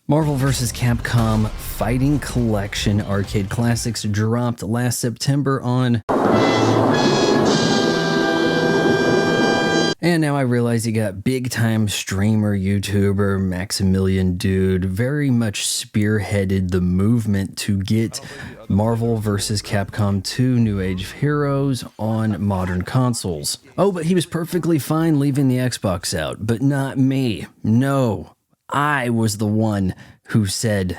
Marvel vs. Capcom Fighting Collection Arcade Classics dropped last September on... And now I realize you got big-time streamer, YouTuber, Maximilian Dude very much spearheaded the movement to get Marvel vs. Capcom 2 New Age of Heroes on modern consoles. Oh, but he was perfectly fine leaving the Xbox out, but not me. No. I was the one who said,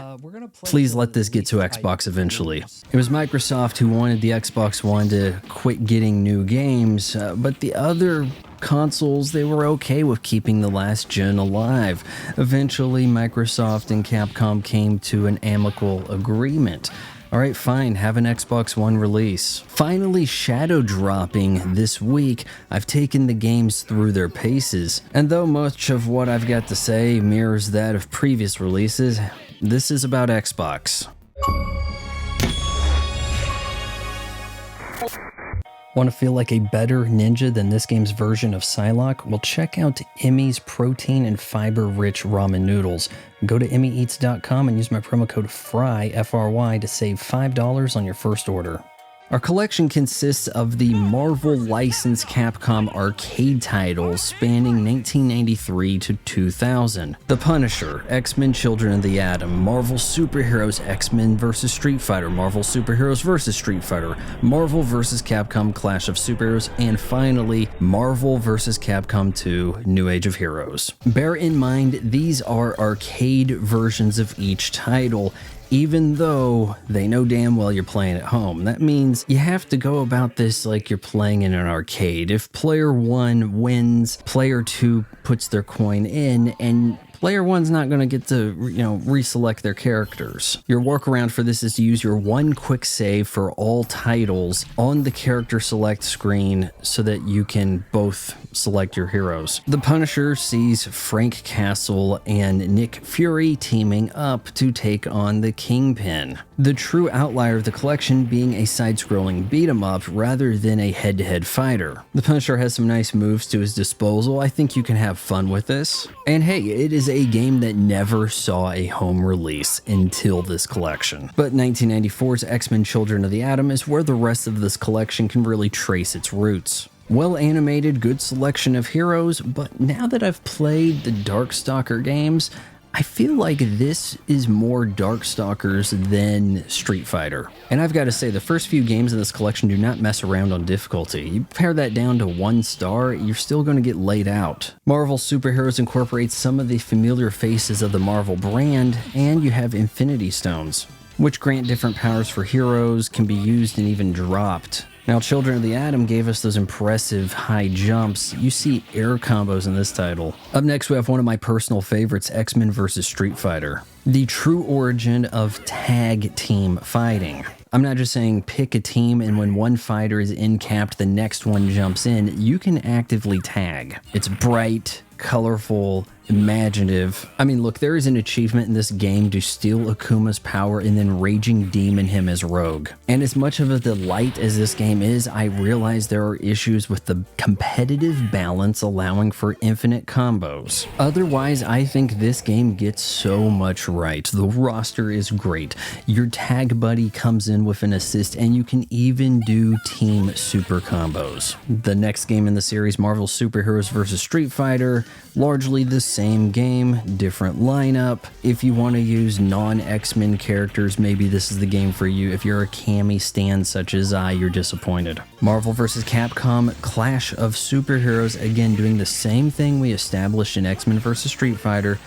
please let this get to Xbox eventually. It was Microsoft who wanted the Xbox One to quit getting new games, but the other consoles, they were okay with keeping the last gen alive. Eventually, Microsoft and Capcom came to an amicable agreement. Alright, fine, have an Xbox One release. Finally shadow dropping this week, I've taken the games through their paces, and though much of what I've got to say mirrors that of previous releases, this is about Xbox. Want to feel like a better ninja than this game's version of Psylocke? Well, check out Emmy's protein and fiber-rich ramen noodles. Go to emmyeats.com and use my promo code FRY, F-R-Y, to save $5 on your first order. Our collection consists of the Marvel licensed Capcom arcade titles spanning 1993 to 2000. The Punisher, X-Men Children of the Atom, Marvel Superheroes X-Men vs. Street Fighter, Marvel Superheroes vs. Street Fighter, Marvel vs. Capcom Clash of Superheroes, and finally, Marvel vs. Capcom 2 New Age of Heroes. Bear in mind, these are arcade versions of each title, even though they know damn well you're playing at home. That means you have to go about this like you're playing in an arcade. If player 1 wins, player 2 puts their coin in, and player 1's not going to get to, reselect their characters. Your workaround for this is to use your one quick save for all titles on the character select screen so that you can both select your heroes. The Punisher sees Frank Castle and Nick Fury teaming up to take on the Kingpin, the true outlier of the collection being a side-scrolling beat-em-up rather than a head-to-head fighter. The Punisher has some nice moves to his disposal. I think you can have fun with this. And hey, it is a game that never saw a home release until this collection. But 1994's X-Men Children of the Atom is where the rest of this collection can really trace its roots. Well animated, good selection of heroes, but now that I've played the Darkstalker games, I feel like this is more Darkstalkers than Street Fighter. And I've got to say, the first few games in this collection do not mess around on difficulty. You pare that down to 1 star, you're still going to get laid out. Marvel Superheroes incorporates some of the familiar faces of the Marvel brand, and you have Infinity Stones, which grant different powers for heroes, can be used and even dropped. Now, Children of the Atom gave us those impressive high jumps. You see air combos in this title. Up next, we have one of my personal favorites, X-Men vs. Street Fighter, the true origin of tag team fighting. I'm not just saying pick a team and when one fighter is in-capped, the next one jumps in. You can actively tag. It's bright, colorful, imaginative. I mean, look, there is an achievement in this game to steal Akuma's power and then Raging Demon him as Rogue. And as much of a delight as this game is, I realize there are issues with the competitive balance allowing for infinite combos. Otherwise, I think this game gets so much right. The roster is great. Your tag buddy comes in with an assist, and you can even do team super combos. The next game in the series, Marvel Superheroes vs. Street Fighter, largely the same game, different lineup. If you want to use non-X-Men characters, maybe this is the game for you. If you're a Cammy stan such as I, you're disappointed. Marvel vs. Capcom Clash of Superheroes, again doing the same thing we established in X-Men vs. Street Fighter,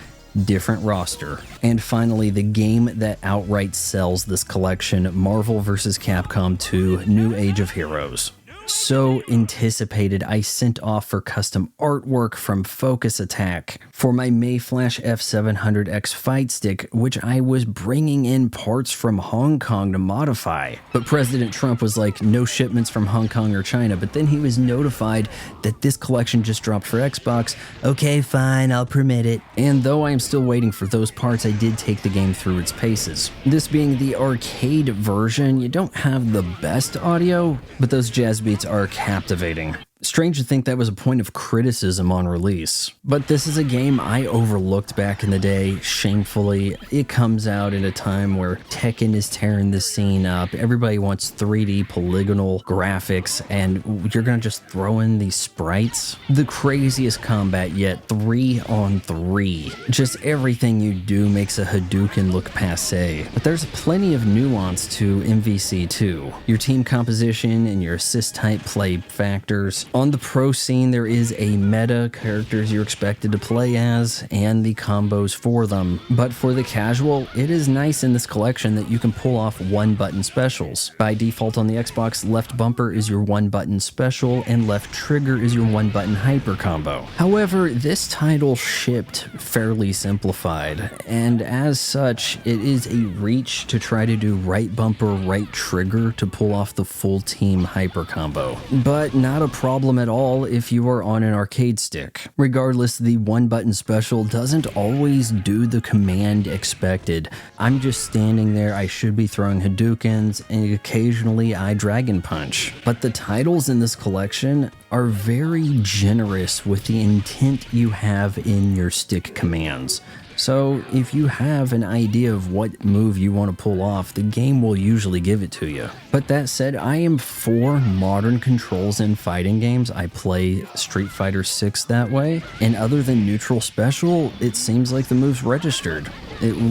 different roster. And finally, the game that outright sells this collection, Marvel vs. Capcom 2 New Age of Heroes. So anticipated, I sent off for custom artwork from Focus Attack for my Mayflash F700X fight stick, which I was bringing in parts from Hong Kong to modify. But President Trump was like, no shipments from Hong Kong or China, but then he was notified that this collection just dropped for Xbox. Okay, fine, I'll permit it. And though I am still waiting for those parts, I did take the game through its paces. This being the arcade version, you don't have the best audio, but those jazz beats are captivating. Strange to think that was a point of criticism on release. But this is a game I overlooked back in the day, shamefully. It comes out at a time where Tekken is tearing the scene up. Everybody wants 3D polygonal graphics, and you're gonna just throw in these sprites. The craziest combat yet, 3-on-3. Just everything you do makes a Hadouken look passé. But there's plenty of nuance to MVC2. Your team composition and your assist type play factors. On the pro scene, there is a meta, characters you're expected to play as, and the combos for them. But for the casual, it is nice in this collection that you can pull off one-button specials. By default on the Xbox, left bumper is your one-button special, and left trigger is your one-button hyper combo. However, this title shipped fairly simplified, and as such, it is a reach to try to do right bumper, right trigger to pull off the full team hyper combo. But not a problem at all if you are on an arcade stick. Regardless, the one-button special doesn't always do the command expected. I'm just standing there, I should be throwing Hadoukens, and occasionally I Dragon Punch. But the titles in this collection are very generous with the intent you have in your stick commands. So if you have an idea of what move you want to pull off, the game will usually give it to you. But that said, I am for modern controls in fighting games. I play Street Fighter 6 that way, and other than neutral special, it seems like the move's registered,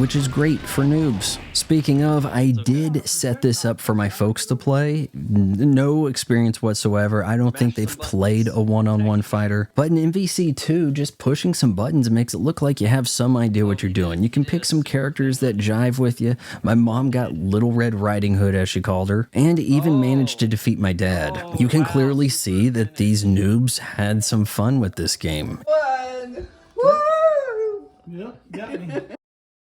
which is great for noobs. Speaking of, I did set this up for my folks to play. No experience whatsoever. I don't think they've played a one-on-one fighter. But in MVC2, just pushing some buttons makes it look like you have some idea what you're doing. You can pick some characters that jive with you. My mom got Little Red Riding Hood, as she called her, and even managed to defeat my dad. You can clearly see that these noobs had some fun with this game. Woo! Yep, got me.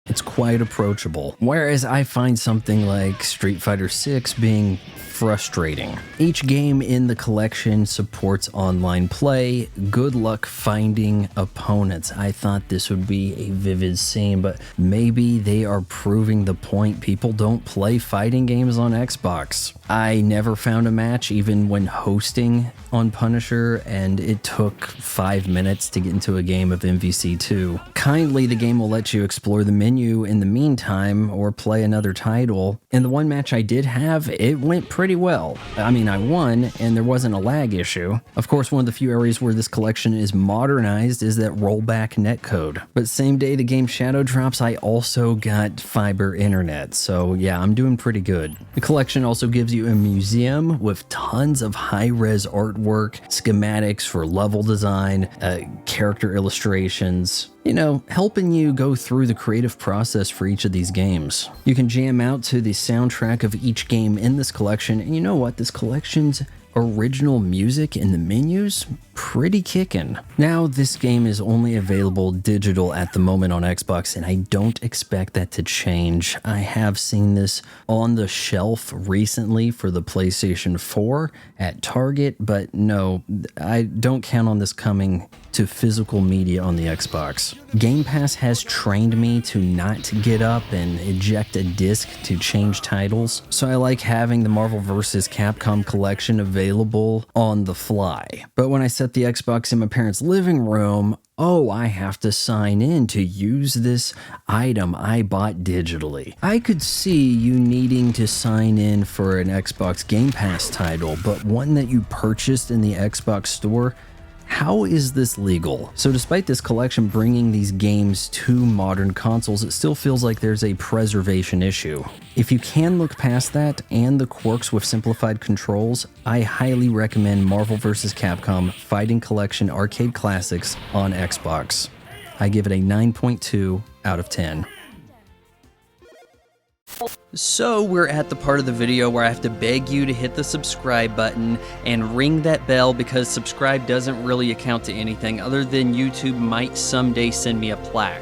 It's quite approachable, whereas I find something like Street Fighter 6 being frustrating. Each game in the collection supports online play. Good luck finding opponents. I thought this would be a vivid scene, but maybe they are proving the point. People don't play fighting games on Xbox. I never found a match even when hosting on Punisher, and it took 5 minutes to get into a game of MVC2. Kindly, the game will let you explore the menu in the meantime or play another title. And the one match I did have, it went pretty well. I mean, I won, and there wasn't a lag issue. Of course, one of the few areas where this collection is modernized is that rollback netcode. But same day the game shadow drops, I also got fiber internet. So yeah, I'm doing pretty good. The collection also gives you a museum with tons of high-res artwork, schematics for level design, character illustrations, you know, helping you go through the creative process for each of these games. You can jam out to the soundtrack of each game in this collection, and you know what? This collection's original music in the menus, pretty kickin'. Now, this game is only available digital at the moment on Xbox, and I don't expect that to change. I have seen this on the shelf recently for the PlayStation 4 at Target, but no, I don't count on this coming to physical media on the Xbox. Game Pass has trained me to not get up and eject a disc to change titles, so I like having the Marvel vs. Capcom collection available on the fly. But when I set the Xbox in my parents' living room, oh, I have to sign in to use this item I bought digitally. I could see you needing to sign in for an Xbox Game Pass title, but one that you purchased in the Xbox store, how is this legal? So despite this collection bringing these games to modern consoles, it still feels like there's a preservation issue. If you can look past that and the quirks with simplified controls, I highly recommend Marvel vs. Capcom Fighting Collection Arcade Classics on Xbox. I give it a 9.2 out of 10. So we're at the part of the video where I have to beg you to hit the subscribe button and ring that bell, because subscribe doesn't really account to anything other than YouTube might someday send me a plaque.